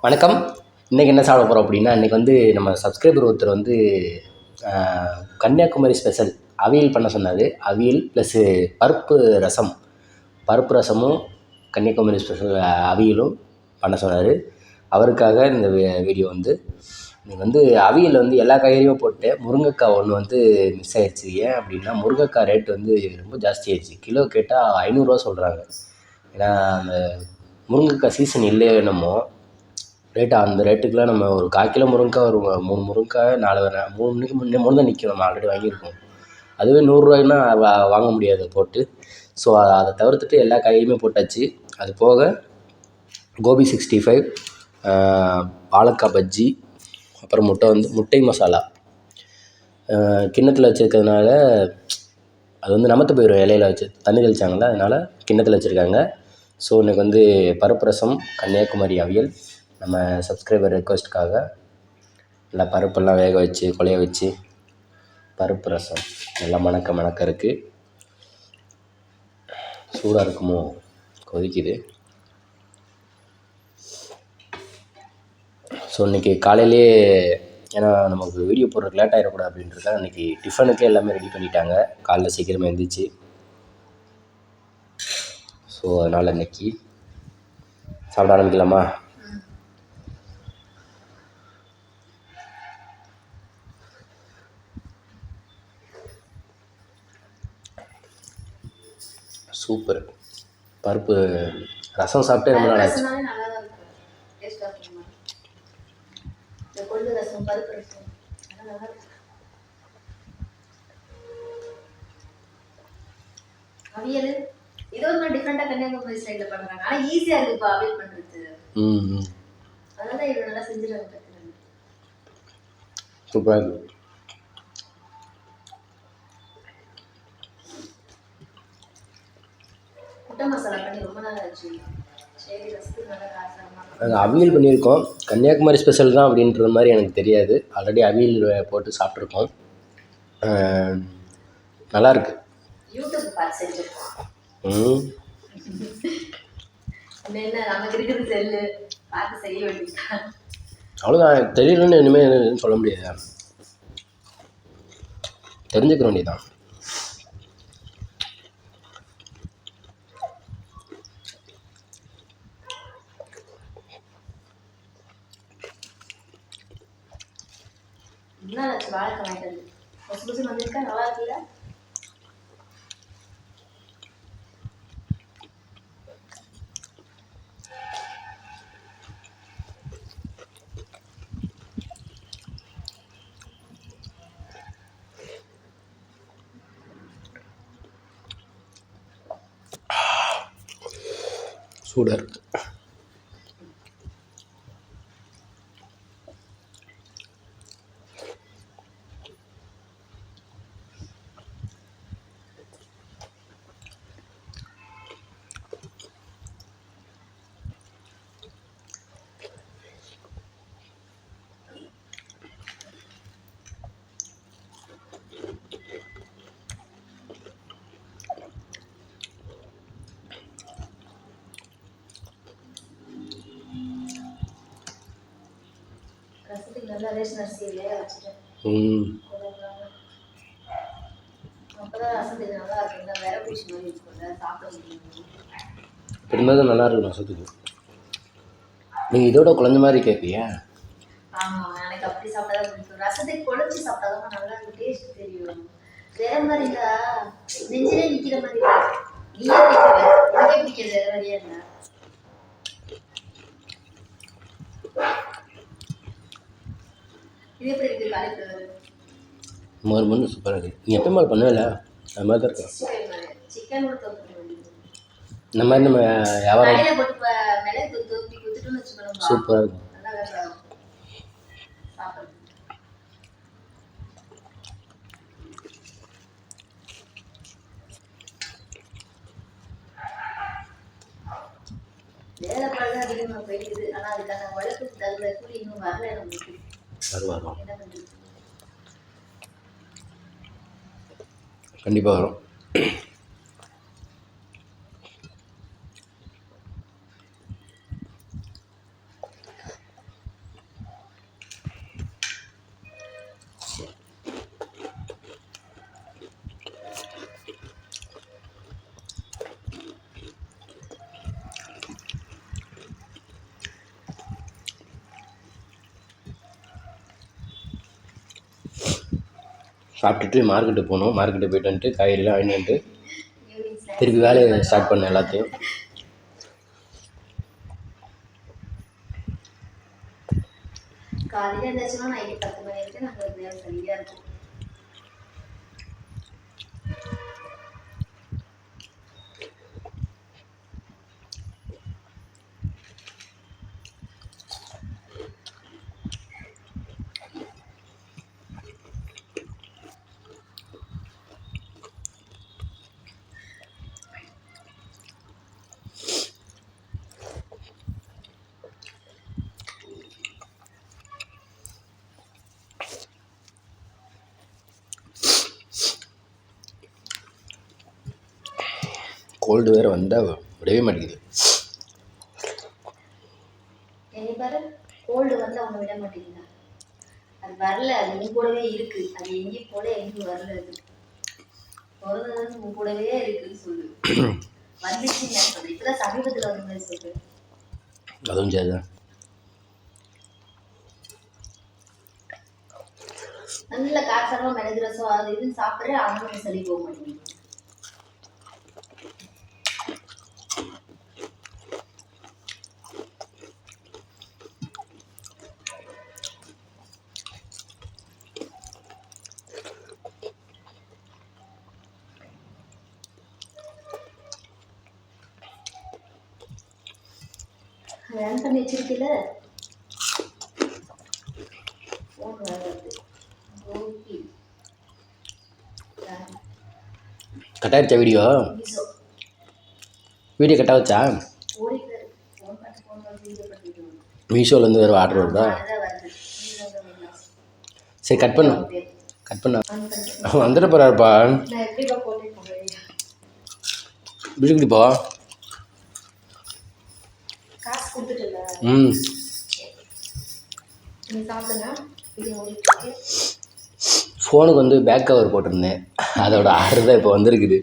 வணக்கம். இன்றைக்கி என்ன சாப்பிட போகிறோம் அப்படின்னா, இன்றைக்கி வந்து நம்ம சப்ஸ்கிரைபர் ஒருத்தர் வந்து கன்னியாகுமரி ஸ்பெஷல் அவியல் பண்ண சொன்னார். அவியல் ப்ளஸ்ஸு பருப்பு ரசம். பருப்பு ரசமும் கன்னியாகுமரி ஸ்பெஷல் அவியலும் பண்ண சொன்னார். அவருக்காக இந்த வீடியோ வந்து இன்றைக்கி வந்து அவியல் வந்து எல்லா காய்கறியும் போட்டேன். முருங்கைக்காய் ஒன்று வந்து மிஸ் ஆயிடுச்சு. ஏன் அப்படின்னா, முருங்கைக்காய் ரேட் வந்து ரொம்ப ஜாஸ்தி ஆயிடுச்சு. கிலோ கேட்டால் 500 சொல்கிறாங்க. ஏன்னா அந்த முருங்கைக்காய் சீசன் இல்லையோ என்னமோ, அந்த ரேட்டுக்குலாம் நம்ம ஒரு 1/4 கிலோ முருங்கைக்காய் ஒரு 3 முருங்கைக்காய் 4 3 மணிக்கு முன்னே தான் நிற்கும். நம்ம ஆல்ரெடி வாங்கியிருக்கோம். அதுவே ரூ. 100னா வாங்க முடியாது போட்டு. ஸோ அதை தவிர்த்துட்டு எல்லா காய்கறியுமே போட்டாச்சு. அது போக கோபி 65, வாழைக்காய் பஜ்ஜி, அப்புறம் முட்டை மசாலா கிண்ணத்தில் வச்சுருக்கிறதுனால அது வந்து நமத்து போயிடும். இலையில வச்சு தண்ணி தெளிச்சாங்கள்ல, அதனால் கிண்ணத்தில் வச்சுருக்காங்க. ஸோ இன்றைக்கி வந்து பருப்பு ரசம், கன்னியாகுமரி அவியல், நம்ம சப்ஸ்கிரைபர் ரெக்வஸ்ட்டுக்காக நல்லா பருப்பெல்லாம் வேக வச்சு குழைய வச்சு பருப்பு ரசம் நல்லா மணக்க இருக்குது. சூடாக இருக்குமோ, கொதிக்குது. ஸோ இன்றைக்கி காலையிலேயே, ஏன்னா நமக்கு வீடியோ போடுறதுக்கு லேட் ஆகிடக்கூடாது அப்படின்றதுக்காக இன்றைக்கி டிஃபனுக்கே எல்லாமே ரெடி பண்ணிட்டாங்க. காலைல சீக்கிரமாக எழுந்திரிச்சு. ஸோ அதனால் இன்றைக்கி சாப்பிட ஆரம்பிக்கலாமா? சூப்பர். பருப்பு ரசம் சாப்பிட்டே ரொம்ப நாள் ஆச்சு. அவியல் இது ஒரு டிஃபரெண்டா கன்னியாகுமரி ஸ்டைல்ல பண்றாங்க. ஆனா ஈஸியா இருக்கு இப்ப அவியல் பண்றது. அதனால இது நல்லா செஞ்சுறாங்க. சூப்பரா இருக்கு. முட்டை மசாலா பண்ணி ரொம்ப நாள் ஆச்சு. சரி, ரசத்துக்கு நல்லா காசமா. நாங்கள் அவியல் பண்ணியிருக்கோம். கன்னியாகுமரி ஸ்பெஷல் தான் அப்படின்ற மாதிரி எனக்கு தெரியாது. ஆல்ரெடி அவியல் போட்டு சாப்பிட்ருக்கோம். நல்லாயிருக்கு. யூடியூப் பார்த்து செஞ்சுருக்கோம். என்ன நமக்கு இருக்குது செல்லு, பார்த்து செய்ய வேண்டியது. அவ்வளோதான். தெரியலன்னு இனிமேல் எதுவும் சொல்ல முடியாது. தெரிஞ்சுக்க வேண்டியதுதான். என்ன வாழைக்காய் வாங்கிட்டு வந்து புதுசு புதுசு வந்திருக்கா, நல்லா இருக்குல்ல? சூடாக இருக்கு. ரசத்துக்கு நல்லா ரேஷன் அரிசி வேக வச்சுட்டேன். அப்பதான் ரசத்துக்கு நல்லா இருக்கும். வேற பூச்சி மாதிரி இருக்கும்ல, சாப்பிட முடியும். இருந்தாலும் நல்லா இருக்கும் ரசத்துக்கு. நீங்கள் இதோட குழந்த மாதிரி கேட்பியா? ஆமா, எனக்கு அப்படி சாப்பிட்டாதான் பிடிக்கும். ரசத்துக்கு குழச்சி சாப்பிட்டாதான் நல்லா டேஸ்ட் தெரியும். வேற மாதிரி இருந்தா நெஞ்சிலே நிக்கிற மாதிரி நீயே நிற்கவே எனக்கே பிடிக்காது. வேற மாதிரியா இருந்தா இது எப்படி இருக்கு? காலிஃப்ளவர் மறு சூப்பராக இருக்குது. நீ எப்போ மாதிரி பண்ணவே இல்லை, அது மாதிரி தான் இருக்கும். சிக்கன் இந்த மாதிரி நம்ம வியாபாரம் சூப்பராக இருக்கும். வேலை பழக அதிகமாக போயிடுது. ஆனால் அதுக்கான உழைப்புக்கு தகுந்த கூலி இன்னும் வரல. நமக்கு வரும், என்ன பண்ணுறது? கண்டிப்பாக வரும். சாப்பிட்டுட்டு மார்க்கெட்டுக்கு போகணும். மார்க்கெட்டுக்கு போயிட்டு வந்துட்டு காய்கறிலாம் வாங்கிட்டு வந்துட்டு ஈவினிங் ஸ்நாக்ஸ் திருப்பி வேலையை ஸ்டார்ட் பண்ணேன் எல்லாத்தையும். காலையில் எழுந்தாச்சுன்னா நைட்டு 10 மணி வரைக்கும் நாங்கள் நேரம் சரியாக இருக்கும். கோல்டு வேறு வந்தால் விடவே மாட்டேங்குது. என்னை பாரு, கோல்டு வந்து அவங்க விட மாட்டேங்குதா? அது வரல, அது உன் கூடவே இருக்கு. அது எங்கேயும் போல எங்கேயும் வரல. அது பிறந்தது உன் கூடவே இருக்குன்னு சொல்லு. வந்துச்சுன்னு நான் சொல்றேன். இப்பதான் சமீபத்தில் வந்த மாதிரி சொல்றேன். அதுவும் சரிதான். நல்ல காரசாரமா மிளகு ரசம் அது இதுன்னு சாப்பிட்றேன். அவனுக்கு சளி போக மாட்டேங்குது. ரன் பண்ணி வச்சிருக்கல ஃபோன் வருது. ஓகே கட்டாயிடுச்சா வீடியோ? வீடியோ கட்டாச்சா? ஓடிட்டு ஃபோன் பார்த்து ஃபோன் பார்த்து வீடியோ பண்ணிட்டு மீஷோலேருந்து வேறு ஆர்டர் வருதா? அதான் வருது. சரி கட் பண்ண வந்துட போகிறாருப்பா. நான் எப்படிப்பா போட்டேன் பிடிக்குடிப்பா. காசு கொடுத்துட்டுல ம் நீ சாப்பிடுங்க. வீடியோ ஓடிட்டு ஃபோனுக்கு வந்து பேக் கவர் போட்டிருந்தேன். அதோட ஆர்டர் தான் இப்போ வந்திருக்குது.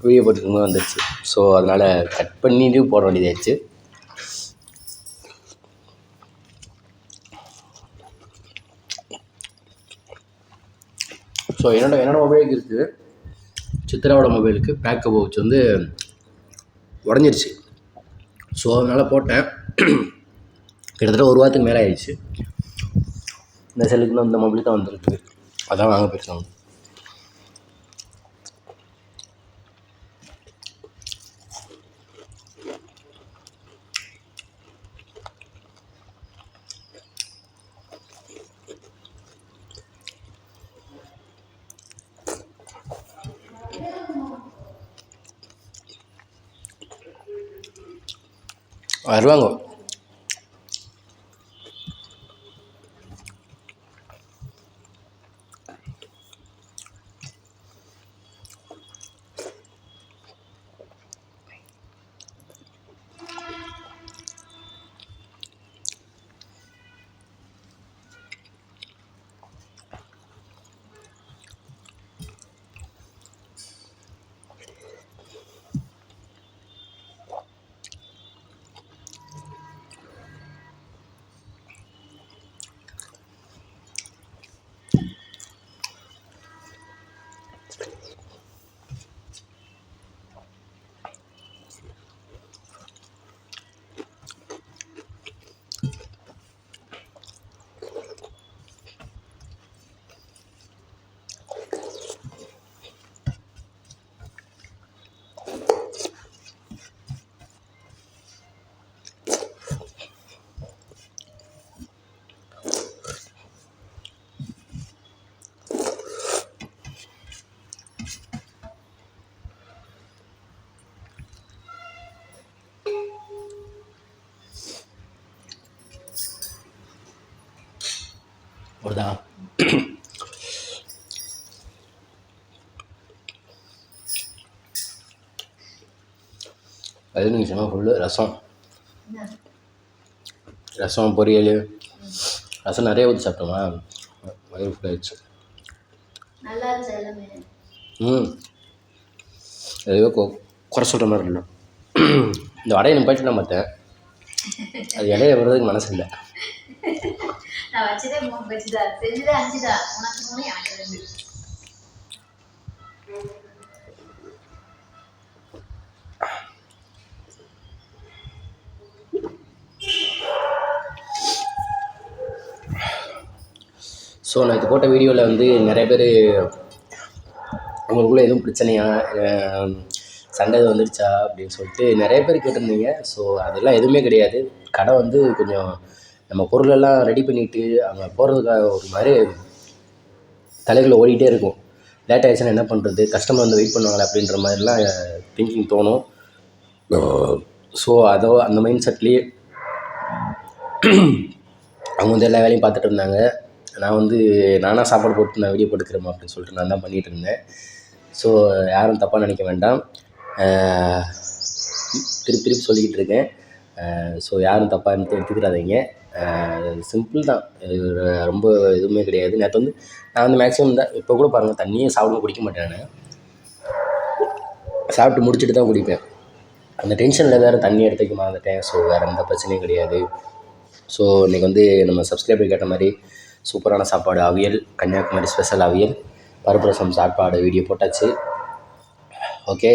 வீடியோ போட்டுருக்கும்போது வந்துடுச்சு. ஸோ அதனால் கட் பண்ணிட்டு போட வேண்டியதாகிடுச்சு. ஸோ என்னோட மொபைலுக்கு இருக்குது. சித்ராவோட மொபைலுக்கு பேக் பவுச் வந்து உடஞ்சிருச்சு. ஸோ அதனால் போட்டேன். கிட்டத்தட்ட ஒரு வாரத்துக்கு மேலே ஆயிடுச்சு. இந்த செல்லுக்கு தான் இந்த மொபைல் தான் வந்துருக்கு. அதான் வாங்க போயிருக்காங்க. வருவாங்க. வருதா? 15 நிமிஷமாக ஃபுல்லு ரசம் பொரியல். ரசம் நிறைய ஊற்றி சாப்பிட்டோமா, வயிறு ஃபுல்லாகிடுச்சு. நல்லா இருந்துச்சு எல்லாமே. எதுவோ குறை சொல்கிற மாதிரி இல்லை. இந்த வடையை நிப்பாட்டி நான் பார்த்தேன். அது இடையில வர்றதுக்கு மனசு இல்லை. நான் வச்சதே 3 பஜ்ஜி தான், செஞ்சதே 5 தான். உனக்கு 3 எனக்கு 2. ஸோ நான் இது போட்ட வீடியோவில் வந்து நிறைய பேர் உங்களுக்குள்ளே எதுவும் பிரச்சனையா சண்டை எதுவும் வந்துடுச்சா அப்படின்னு சொல்லிட்டு நிறைய பேர் கேட்டிருந்தீங்க. ஸோ அதெல்லாம் எதுவுமே கிடையாது. கடை வந்து கொஞ்சம் நம்ம பொருளெல்லாம் ரெடி பண்ணிவிட்டு அங்கே போகிறதுக்காக ஒரு மாதிரி தலைகளை ஓடிக்கிட்டே இருக்கும். லேட் ஆகிடுச்சுன்னா என்ன பண்ணுறது, கஸ்டமர் வந்து வெயிட் பண்ணுவாங்களே அப்படின்ற மாதிரிலாம் திங்கிங் தோணும். ஸோ அந்த மைண்ட் செட்லேயே அவங்க வந்து எல்லா வேலையும் பார்த்துட்டு இருந்தாங்க. நான் வந்து நானாக சாப்பாடு போட்டு நான் வீடியோ போட்டுக்கிறேன் அப்படின்னு சொல்லிட்டு நான் தான் பண்ணிகிட்டு இருந்தேன். ஸோ யாரும் தப்பாக நினைக்க வேண்டாம். திருப்பி சொல்லிக்கிட்டு இருக்கேன். ஸோ யாரும் தப்பாக எடுத்துக்கிறாதீங்க. சிம்பிள் தான், ரொம்ப எதுவுமே கிடையாது. நேற்று வந்து நான் வந்து மேக்ஸிமம் தான் இப்போ கூட பாருங்கள் தண்ணியே சாப்பிட குடிக்க மாட்டேன். நான் சாப்பிட்டு முடிச்சுட்டு தான் குடிப்பேன். அந்த டென்ஷனில் வேறு தண்ணி எடுத்து வைக்க மறந்துட்டேன். ஸோ வேறு எந்த பிரச்சனையும் கிடையாது. ஸோ இன்றைக்கி வந்து நம்ம சப்ஸ்கிரைபர் கேட்ட மாதிரி சூப்பரான சாப்பாடு, அவியல், கன்னியாகுமரி ஸ்பெஷல் அவியல், பருப்பு ரசம் சாப்பாடு வீடியோ போட்டாச்சு. ஓகே,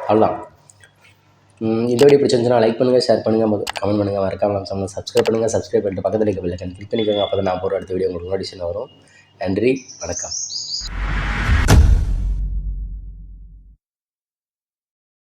அவ்வளோதான். இந்த வீடியோ பிடிச்சிருந்துச்சுன்னா லைக் பண்ணுங்கள், ஷேர் பண்ணுங்கள், கமெண்ட் பண்ணுங்கள், மறக்காமல் சேனல் சப்ஸ்கிரைப் பண்ணுங்கள். சப்ஸ்கிரைப் பண்ணிட்டு பக்கத்தில் இருக்க பெல் ஐக்கான் கிளிக் பண்ணிக்கோங்க. அப்போ தான் நான் போகிற அடுத்த வீடியோ உங்களுக்கு நோட்டிஃபிகேஷன் வரும். நன்றி, வணக்கம்.